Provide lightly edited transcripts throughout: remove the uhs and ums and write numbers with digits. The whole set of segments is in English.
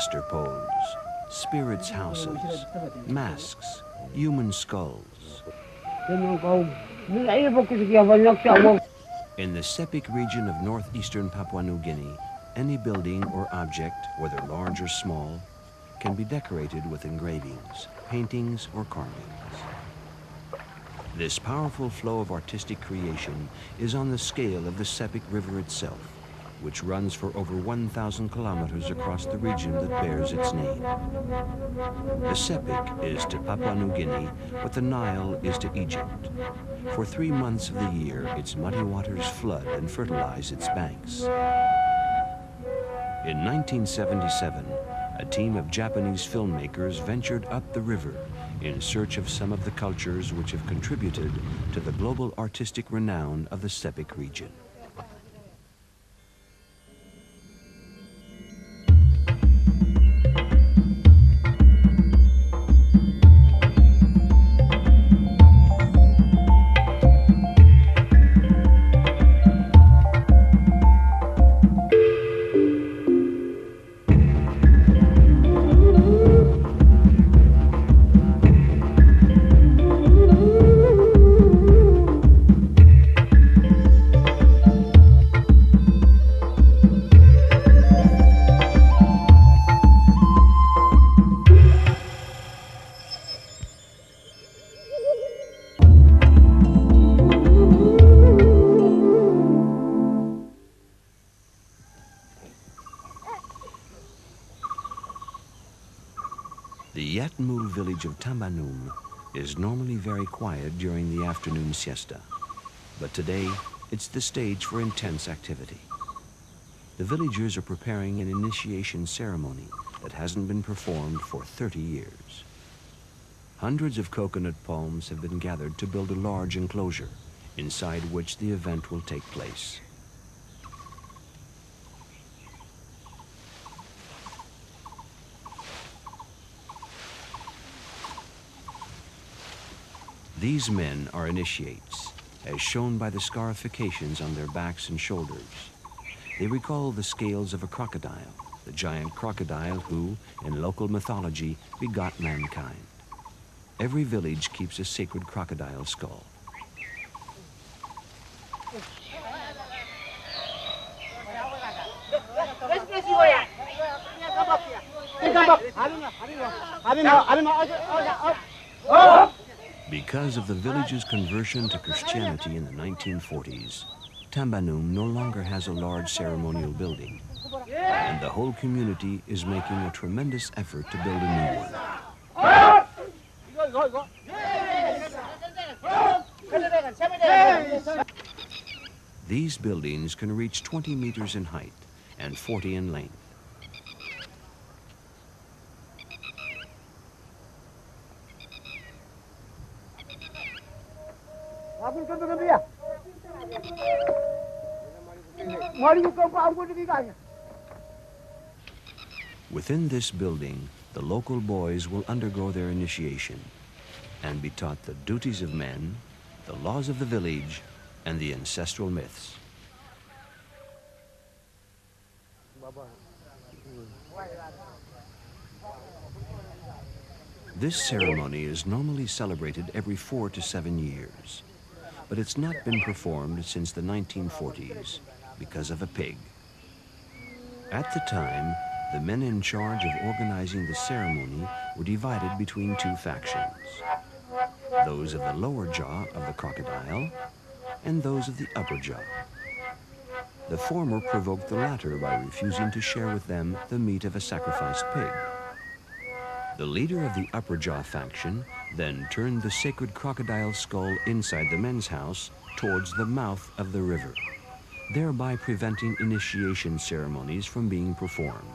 ancestor poles, spirits' houses, masks, human skulls. In the Sepik region of northeastern Papua New Guinea, any building or object, whether large or small, can be decorated with engravings, paintings, or carvings. This powerful flow of artistic creation is on the scale of the Sepik River itself, which runs for over 1,000 kilometers across the region that bears its name. The Sepik is to Papua New Guinea what the Nile is to Egypt. For 3 months of the year, its muddy waters flood and fertilize its banks. In 1977, a team of Japanese filmmakers ventured up the river in search of some of the cultures which have contributed to the global artistic renown of the Sepik region. The Yatmul village of Tambanum is normally very quiet during the afternoon siesta, but today it's the stage for intense activity. The villagers are preparing an initiation ceremony that hasn't been performed for 30 years. Hundreds of coconut palms have been gathered to build a large enclosure, inside which the event will take place. These men are initiates, as shown by the scarifications on their backs and shoulders. They recall the scales of a crocodile, the giant crocodile who, in local mythology, begot mankind. Every village keeps a sacred crocodile skull. Because of the village's conversion to Christianity in the 1940s, Tambanum no longer has a large ceremonial building, and the whole community is making a tremendous effort to build a new one. These buildings can reach 20 meters in height and 40 in length. Within this building, the local boys will undergo their initiation and be taught the duties of men, the laws of the village, and the ancestral myths. This ceremony is normally celebrated every 4 to 7 years, but it's not been performed since the 1940s because of a pig. At the time, the men in charge of organizing the ceremony were divided between two factions, those of the lower jaw of the crocodile and those of the upper jaw. The former provoked the latter by refusing to share with them the meat of a sacrificed pig. The leader of the upper jaw faction then turned the sacred crocodile skull inside the men's house towards the mouth of the river, thereby preventing initiation ceremonies from being performed.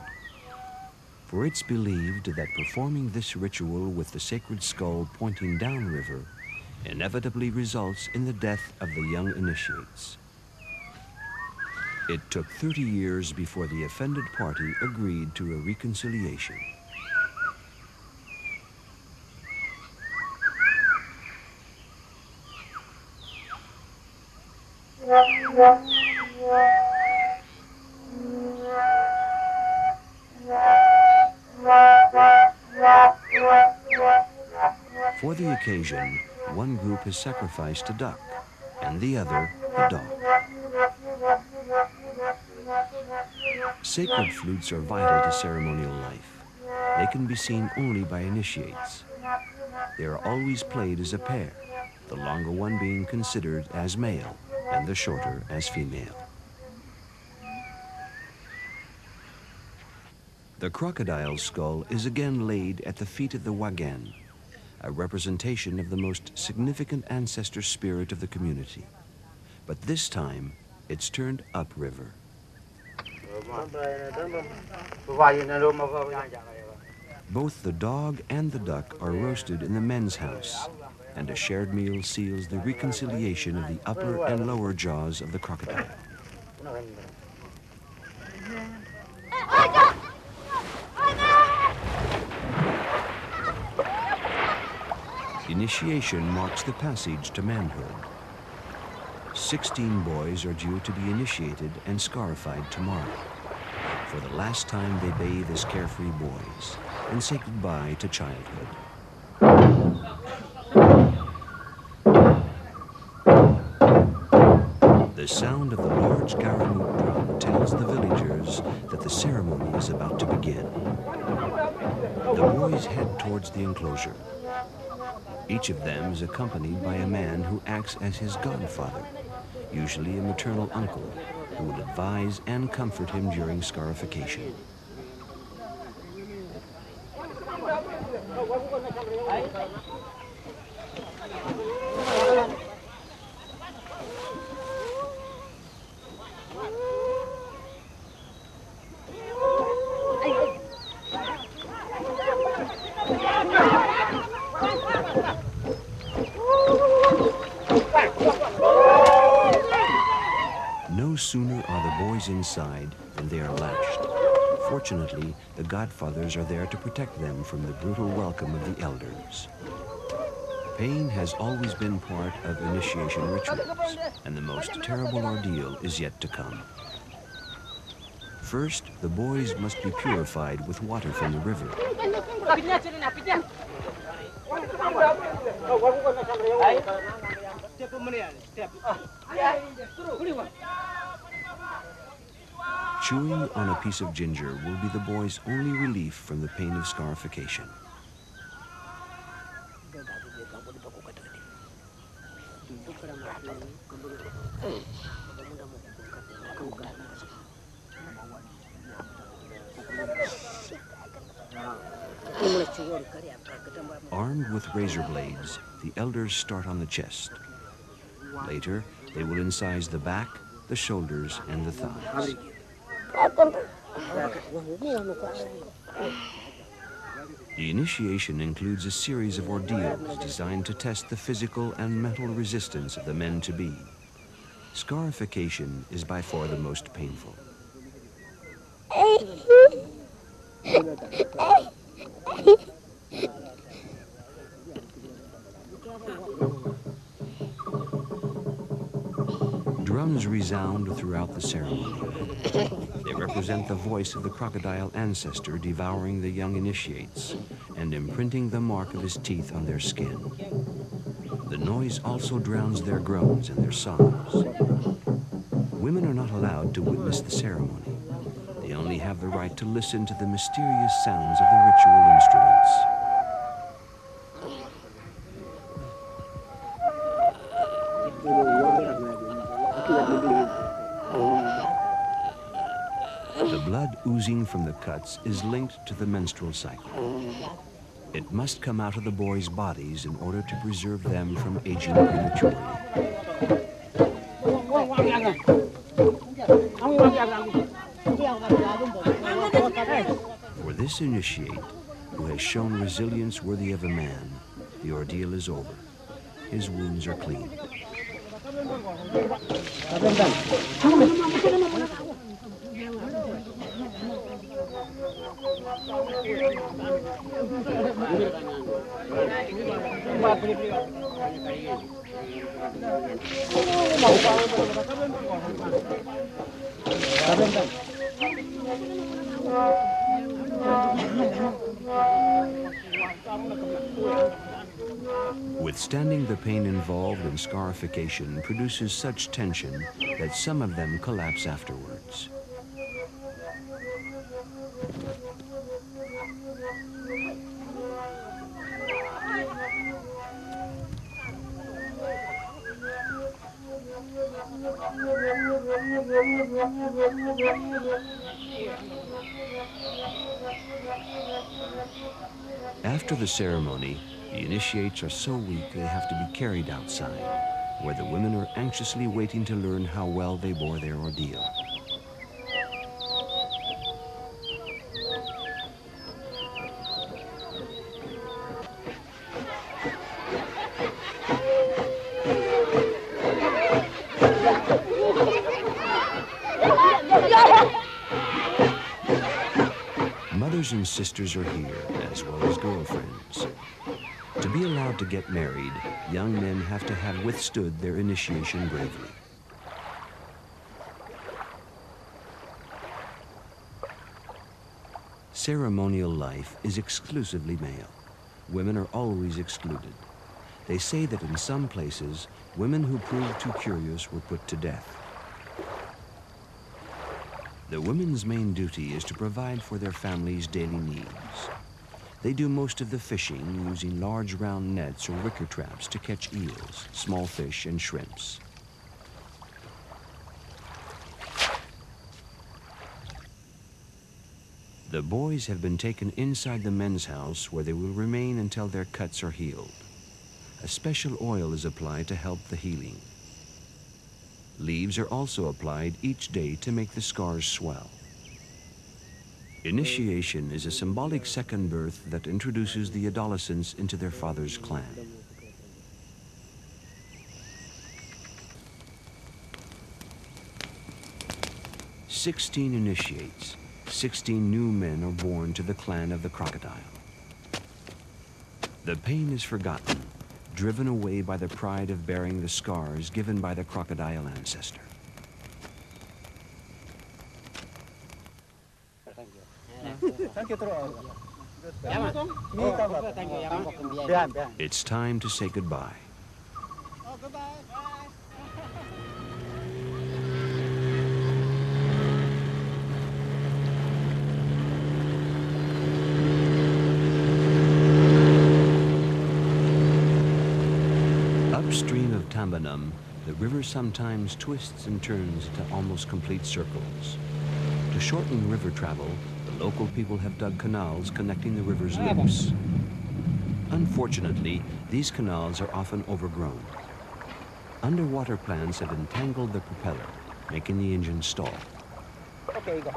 For it's believed that performing this ritual with the sacred skull pointing downriver inevitably results in the death of the young initiates. It took 30 years before the offended party agreed to a reconciliation. For the occasion, one group has sacrificed a duck, and the other a dog. Sacred flutes are vital to ceremonial life. They can be seen only by initiates. They are always played as a pair, the longer one being considered as male and the shorter as female. The crocodile's skull is again laid at the feet of the wagan, a representation of the most significant ancestor spirit of the community. But this time, it's turned upriver. Both the dog and the duck are roasted in the men's house, and a shared meal seals the reconciliation of the upper and lower jaws of the crocodile. Initiation marks the passage to manhood. 16 boys are due to be initiated and scarified tomorrow. For the last time, they bathe as carefree boys and say goodbye to childhood. The sound of the large Garamut drum tells the villagers that the ceremony is about to begin. The boys head towards the enclosure. Each of them is accompanied by a man who acts as his godfather, usually a maternal uncle, who will advise and comfort him during scarification. No sooner are the boys inside than they are lashed. Fortunately, the godfathers are there to protect them from the brutal welcome of the elders. Pain has always been part of initiation rituals, and the most terrible ordeal is yet to come. First, the boys must be purified with water from the river. Chewing on a piece of ginger will be the boys' only relief from the pain of scarification. Armed with razor blades, the elders start on the chest. Later, they will incise the back, the shoulders, and the thighs. The initiation includes a series of ordeals designed to test the physical and mental resistance of the men-to-be. Scarification is by far the most painful. Drums resound throughout the ceremony. They represent the voice of the crocodile ancestor devouring the young initiates and imprinting the mark of his teeth on their skin. The noise also drowns their groans and their sobs. Women are not allowed to witness the ceremony. They only have the right to listen to the mysterious sounds of the ritual instruments. The blood oozing from the cuts is linked to the menstrual cycle. It must come out of the boys' bodies in order to preserve them from aging prematurely. For this initiate, who has shown resilience worthy of a man, the ordeal is over. His wounds are clean. Withstanding the pain involved in scarification produces such tension that some of them collapse afterwards. After the ceremony, the initiates are so weak they have to be carried outside, where the women are anxiously waiting to learn how well they bore their ordeal. Mothers and sisters are here, as well as girlfriends. To be allowed to get married, young men have to have withstood their initiation bravely. Ceremonial life is exclusively male. Women are always excluded. They say that in some places, women who proved too curious were put to death. The women's main duty is to provide for their family's daily needs. They do most of the fishing using large round nets or wicker traps to catch eels, small fish, and shrimps. The boys have been taken inside the men's house where they will remain until their cuts are healed. A special oil is applied to help the healing. Leaves are also applied each day to make the scars swell. Initiation is a symbolic second birth that introduces the adolescents into their father's clan. "16 initiates, 16 new men are born to the clan of the crocodile. The pain is forgotten, driven away by the pride of bearing the scars given by the crocodile ancestor. It's time to say goodbye. Upstream of Tambanum, the river sometimes twists and turns into almost complete circles. To shorten river travel, the local people have dug canals connecting the river's lips. Unfortunately, these canals are often overgrown. Underwater plants have entangled the propeller, making the engine stall. Okay, go.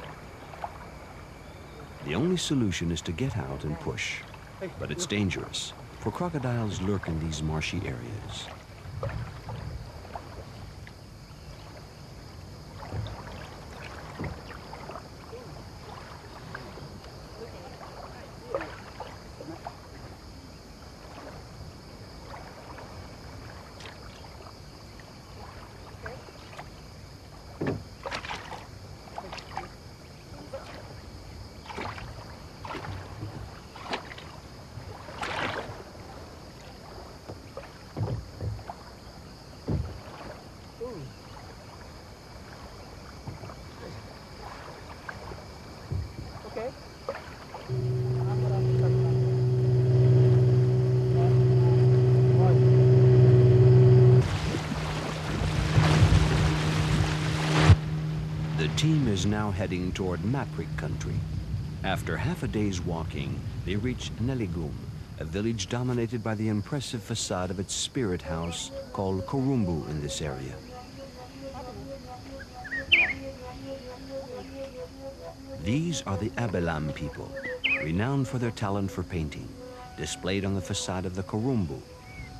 The only solution is to get out and push, but it's dangerous, for crocodiles lurk in these marshy areas. The team is now heading toward Maprik country. After half a day's walking, they reach Neligum, a village dominated by the impressive facade of its spirit house called Korumbu in this area. These are the Abelam people, renowned for their talent for painting. Displayed on the facade of the Korumbu,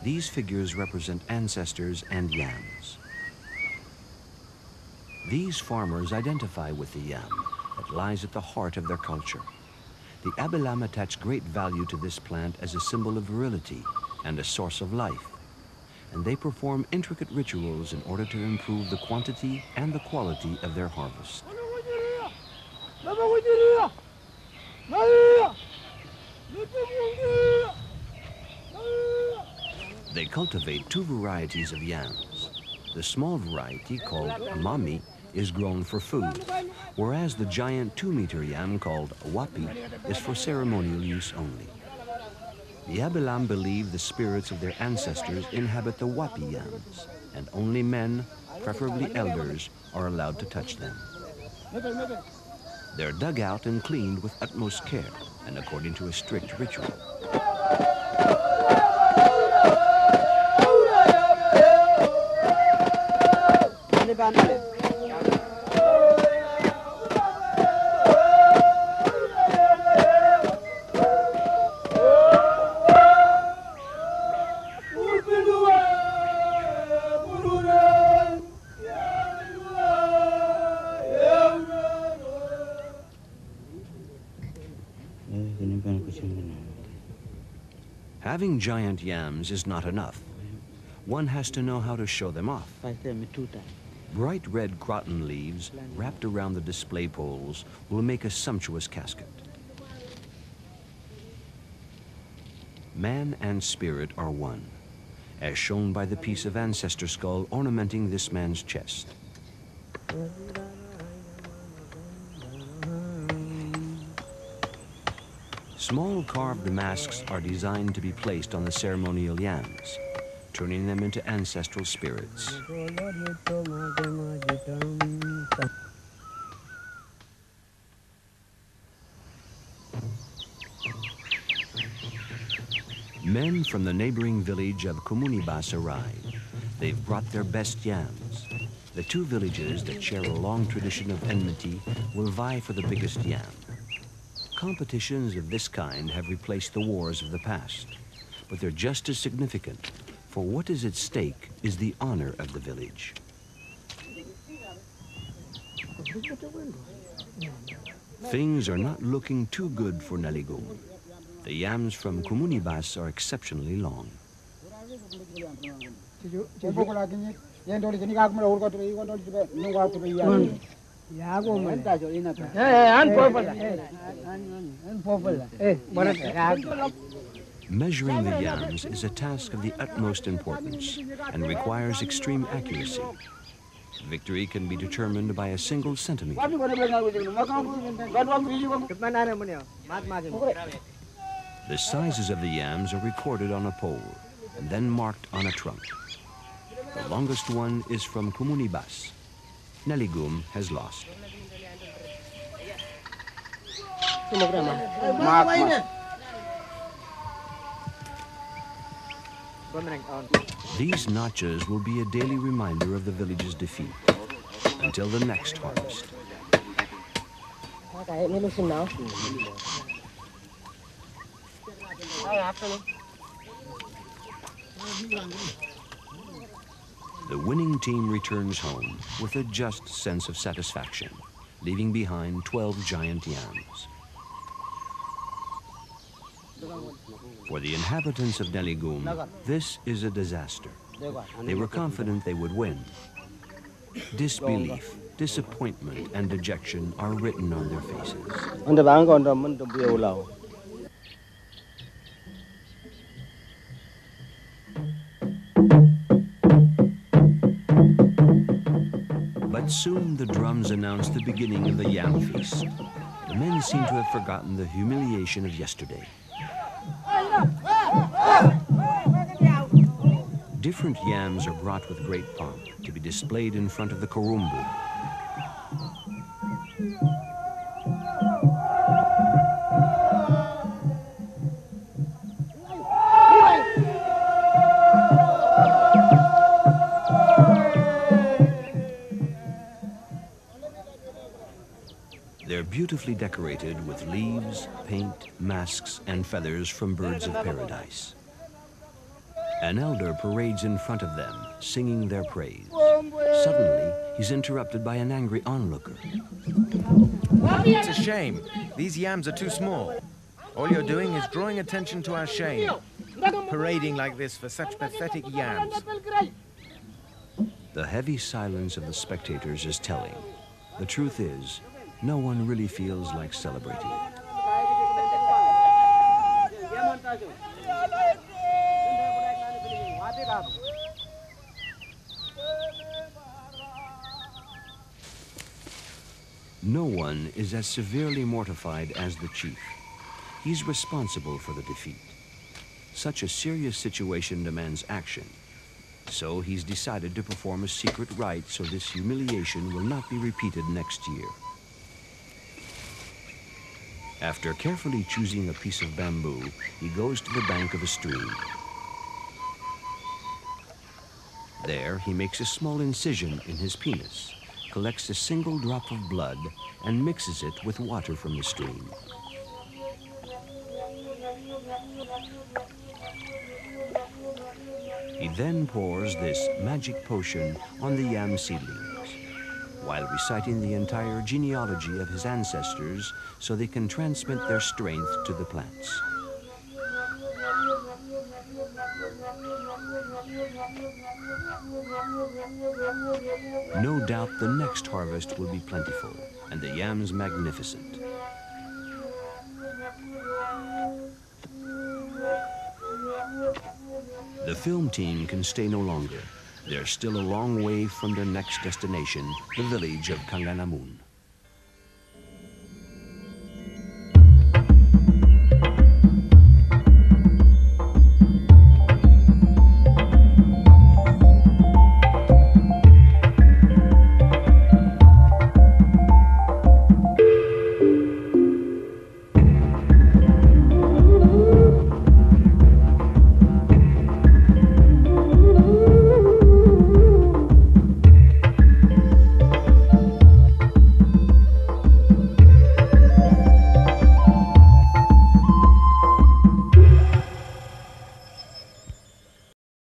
these figures represent ancestors and yams. These farmers identify with the yam that lies at the heart of their culture. The Abelam attach great value to this plant as a symbol of virility and a source of life, and they perform intricate rituals in order to improve the quantity and the quality of their harvest. They cultivate two varieties of yams. The small variety, called mami, is grown for food, whereas the giant 2-meter yam, called wapi, is for ceremonial use only. The Abilam believe the spirits of their ancestors inhabit the wapi yams, and only men, preferably elders, are allowed to touch them. They're dug out and cleaned with utmost care and according to a strict ritual. Having giant yams is not enough. One has to know how to show them off. Bright red croton leaves wrapped around the display poles will make a sumptuous casket. Man and spirit are one, as shown by the piece of ancestor skull ornamenting this man's chest. Small carved masks are designed to be placed on the ceremonial yams, turning them into ancestral spirits. Men from the neighboring village of Comunibas arrive. They've brought their best yams. The two villages that share a long tradition of enmity will vie for the biggest yam. Competitions of this kind have replaced the wars of the past, but they're just as significant, for what is at stake is the honor of the village. Things are not looking too good for Naligum. The yams from Comunibas are exceptionally long. Measuring the yams is a task of the utmost importance and requires extreme accuracy. Victory can be determined by a single centimeter. The sizes of the yams are recorded on a pole and then marked on a trunk. The longest one is from Comunibas. Naligum has lost. These notches will be a daily reminder of the village's defeat until the next harvest. The winning team returns home with a just sense of satisfaction, leaving behind 12 giant yams. For the inhabitants of Naligum, this is a disaster. They were confident they would win. Disbelief, disappointment, and dejection are written on their faces. But soon the drums announced the beginning of the yam feast. The men seem to have forgotten the humiliation of yesterday. Different yams are brought with great pomp to be displayed in front of the Kurumbu. They're beautifully decorated with leaves, paint, masks, and feathers from birds of paradise. An elder parades in front of them, singing their praise. Suddenly, he's interrupted by an angry onlooker. It's a shame. These yams are too small. All you're doing is drawing attention to our shame. Parading like this for such pathetic yams. The heavy silence of the spectators is telling. The truth is, no one really feels like celebrating. No one is as severely mortified as the chief. He's responsible for the defeat. Such a serious situation demands action. So he's decided to perform a secret rite so this humiliation will not be repeated next year. After carefully choosing a piece of bamboo, he goes to the bank of a stream. There, he makes a small incision in his penis, collects a single drop of blood, and mixes it with water from the stream. He then pours this magic potion on the yam seedlings, while reciting the entire genealogy of his ancestors so they can transmit their strength to the plants. No doubt the next harvest will be plentiful and the yams magnificent. The film team can stay no longer. They're still a long way from their next destination, the village of Kanganamun.